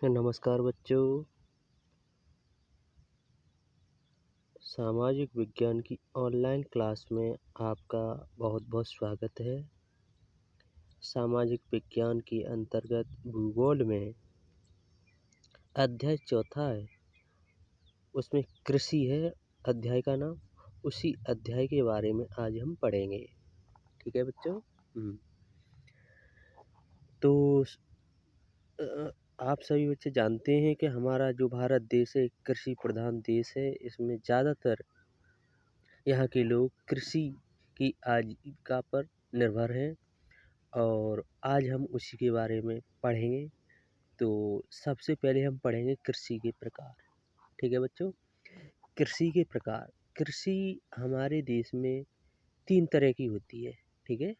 नमस्कार बच्चों। सामाजिक विज्ञान की ऑनलाइन क्लास में आपका बहुत बहुत स्वागत है। सामाजिक विज्ञान के अंतर्गत भूगोल में अध्याय चौथा है, उसमें कृषि है अध्याय का नाम। उसी अध्याय के बारे में आज हम पढ़ेंगे। ठीक है बच्चों। तो अ, आप सभी बच्चे जानते हैं कि हमारा जो भारत देश है कृषि प्रधान देश है। इसमें ज़्यादातर यहाँ के लोग कृषि की आजीविका पर निर्भर हैं और आज हम उसी के बारे में पढ़ेंगे। तो सबसे पहले हम पढ़ेंगे कृषि के प्रकार। ठीक है बच्चों। कृषि के प्रकार। कृषि हमारे देश में 3 तरह की होती है। ठीक है,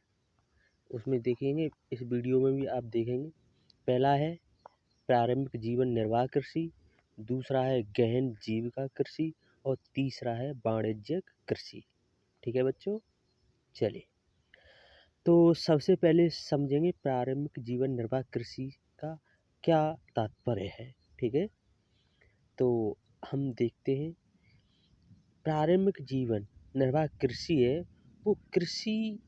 उसमें देखेंगे, इस वीडियो में भी आप देखेंगे। पहला है प्रारंभिक जीवन निर्वाह कृषि, दूसरा है गहन जीविका कृषि और तीसरा है वाणिज्यिक कृषि। ठीक है बच्चों, चलिए। तो सबसे पहले समझेंगे प्रारंभिक जीवन निर्वाह कृषि का क्या तात्पर्य है। ठीक है, तो हम देखते हैं प्रारंभिक जीवन निर्वाह कृषि है वो कृषि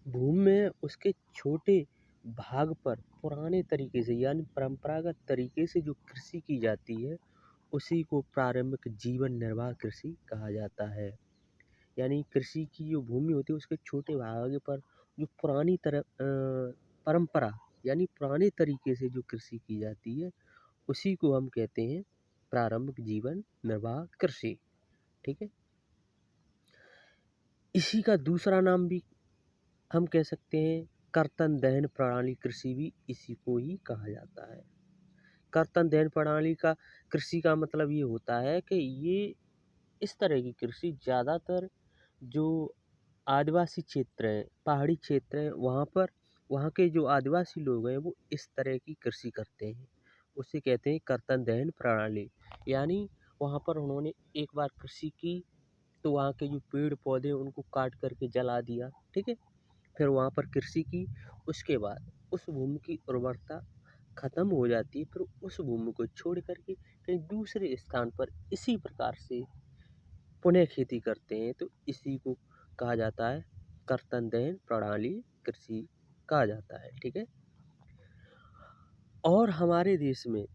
भूमि में उसके छोटे भाग पर पुराने तरीके से यानी परंपरागत तरीके से जो कृषि की जाती है उसी को प्रारंभिक जीवन निर्वाह कृषि कहा जाता है। यानी कृषि की जो भूमि होती है उसके छोटे भाग पर जो पुरानी परंपरा यानी पुराने तरीके से जो कृषि की जाती है उसी को हम कहते हैं प्रारंभिक जीवन निर्वाह कृषि। ठीक है, इसी का दूसरा नाम भी हम कह सकते हैं कर्तन दहन प्रणाली कृषि, भी इसी को ही कहा जाता है। कर्तन दहन प्रणाली का कृषि का मतलब ये होता है कि ये इस तरह की कृषि ज़्यादातर जो आदिवासी क्षेत्र हैं, पहाड़ी क्षेत्र हैं, वहाँ के जो आदिवासी लोग हैं वो इस तरह की कृषि करते हैं। उसे कहते हैं कर्तन दहन प्रणाली। यानी वहाँ पर उन्होंने एक बार कृषि की तो वहाँ के जो पेड़ पौधे उनको काट करके जला दिया। ठीक है, फिर वहाँ पर कृषि की, उसके बाद उस भूमि की उर्वरता खत्म हो जाती है। फिर उस भूमि को छोड़ करके कहीं दूसरे स्थान पर इसी प्रकार से पुनः खेती करते हैं। तो इसी को कहा जाता है कर्तन दहन प्रणाली कृषि कहा जाता है। ठीक है, और हमारे देश में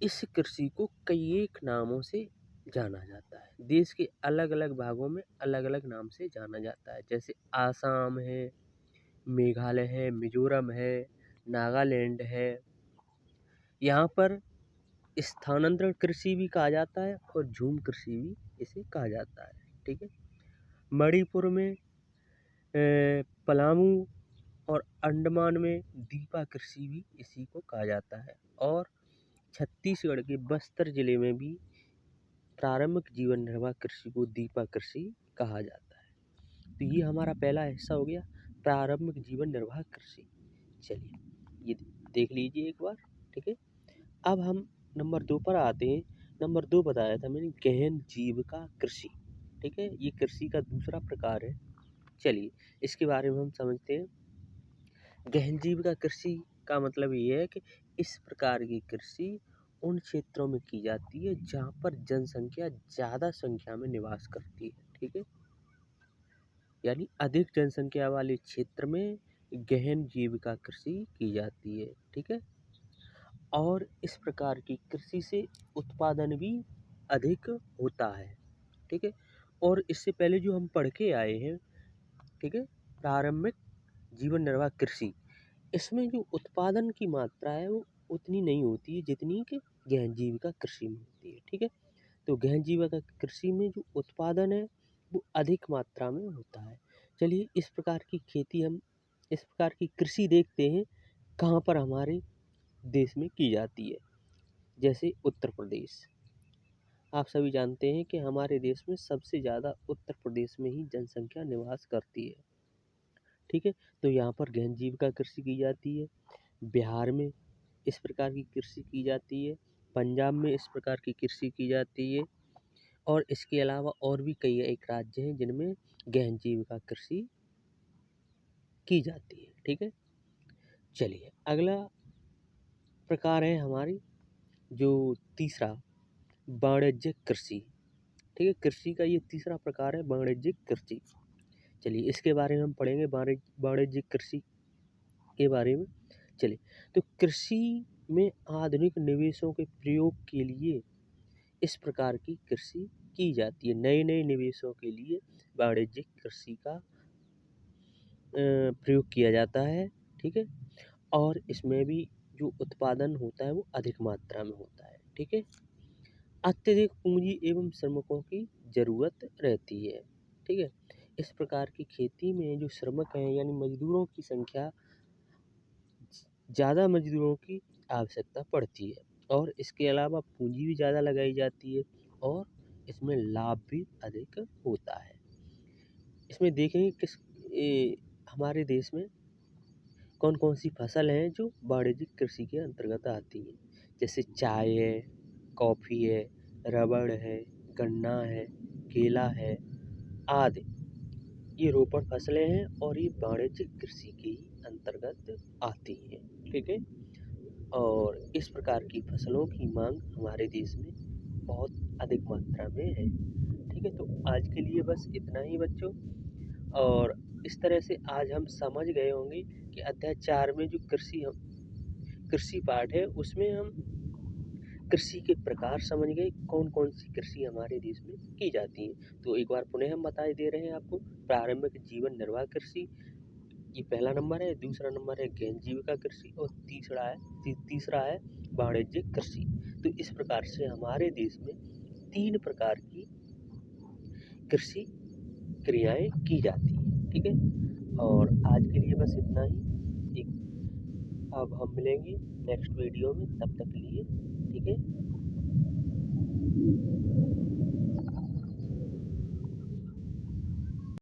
इस कृषि को कई एक नामों से जाना जाता है। देश के अलग अलग भागों में अलग अलग नाम से जाना जाता है। जैसे आसाम है, मेघालय है, मिजोरम है, नागालैंड है। यहाँ पर स्थानांतरण कृषि भी कहा जाता है और झूम कृषि भी इसे कहा जाता है। ठीक है, मणिपुर में पलामू और अंडमान में दीपा कृषि भी इसी को कहा जाता है। और छत्तीसगढ़ के बस्तर जिले में भी प्रारंभिक जीवन निर्वाह कृषि को दीपा कृषि कहा जाता है। तो ये हमारा पहला हिस्सा हो गया प्रारंभिक जीवन निर्वाह कृषि। चलिए ये देख लीजिए एक बार। ठीक है, अब हम नंबर 2 पर आते हैं। नंबर 2 बताया था मैंने गहन जीविका कृषि। ठीक है, ये कृषि का दूसरा प्रकार है। चलिए इसके बारे में हम समझते हैं। गहन जीविका कृषि का मतलब ये है कि इस प्रकार की कृषि उन क्षेत्रों में की जाती है जहाँ पर जनसंख्या ज़्यादा संख्या में निवास करती है। ठीक है, यानी अधिक जनसंख्या वाले क्षेत्र में गहन जीविका कृषि की जाती है। ठीक है, और इस प्रकार की कृषि से उत्पादन भी अधिक होता है। ठीक है, और इससे पहले जो हम पढ़ के आए हैं, ठीक है, प्रारंभिक जीवन निर्वाह कृषि, इसमें जो उत्पादन की मात्रा है वो उतनी नहीं होती है जितनी कि गहन जीविका कृषि में होती है। ठीक है, तो गहन जीविका कृषि में जो उत्पादन है वो अधिक मात्रा में होता है। चलिए इस प्रकार की खेती, हम इस प्रकार की कृषि देखते हैं कहाँ पर हमारे देश में की जाती है। जैसे उत्तर प्रदेश, आप सभी जानते हैं कि हमारे देश में सबसे ज़्यादा उत्तर प्रदेश में ही जनसंख्या निवास करती है। ठीक है, तो यहाँ पर गहन जीविका कृषि की जाती है। बिहार में इस प्रकार की कृषि की जाती है। पंजाब में इस प्रकार की कृषि की जाती है। और इसके अलावा और भी कई एक राज्य हैं जिनमें गहन जीविका कृषि की जाती है। ठीक है, चलिए अगला प्रकार है हमारी जो तीसरा वाणिज्यिक कृषि। ठीक है, कृषि का ये तीसरा प्रकार है वाणिज्यिक कृषि। चलिए इसके बारे में हम पढ़ेंगे वाणिज्यिक कृषि के बारे में। चलिए, तो कृषि में आधुनिक निवेशों के प्रयोग के लिए इस प्रकार की कृषि की जाती है। नए नए निवेशों के लिए वाणिज्यिक कृषि का प्रयोग किया जाता है। ठीक है, और इसमें भी जो उत्पादन होता है वो अधिक मात्रा में होता है। ठीक है, अत्यधिक पूंजी एवं श्रमिकों की जरूरत रहती है। ठीक है, इस प्रकार की खेती में जो श्रमिक हैं यानी मजदूरों की संख्या, ज़्यादा मजदूरों की आवश्यकता पड़ती है और इसके अलावा पूंजी भी ज़्यादा लगाई जाती है और इसमें लाभ भी अधिक होता है। इसमें देखेंगे हमारे देश में कौन कौन सी फसल हैं जो वाणिज्यिक कृषि के अंतर्गत आती हैं। जैसे चाय है, कॉफ़ी है, रबड़ है, गन्ना है, केला है आदि। ये रोपण फसलें हैं और ये वाणिज्यिक कृषि के ही अंतर्गत आती हैं। ठीक है, और इस प्रकार की फसलों की मांग हमारे देश में बहुत अधिक मात्रा में है। ठीक है, तो आज के लिए बस इतना ही बच्चों। और इस तरह से आज हम समझ गए होंगे कि अध्याय 4 में जो कृषि पाठ है उसमें हम कृषि के प्रकार समझ गए, कौन कौन सी कृषि हमारे देश में की जाती है। तो एक बार पुनः हम बता दे रहे हैं आपको। प्रारंभिक जीवन निर्वाह कृषि ये पहला नंबर है, दूसरा नंबर है गहन जीविका कृषि और तीसरा है वाणिज्यिक कृषि। तो इस प्रकार से हमारे देश में 3 प्रकार की कृषि क्रियाएं की जाती हैं। ठीक है, और आज के लिए बस इतना ही। अब हम मिलेंगे नेक्स्ट वीडियो में, तब तक के लिए ठीक है।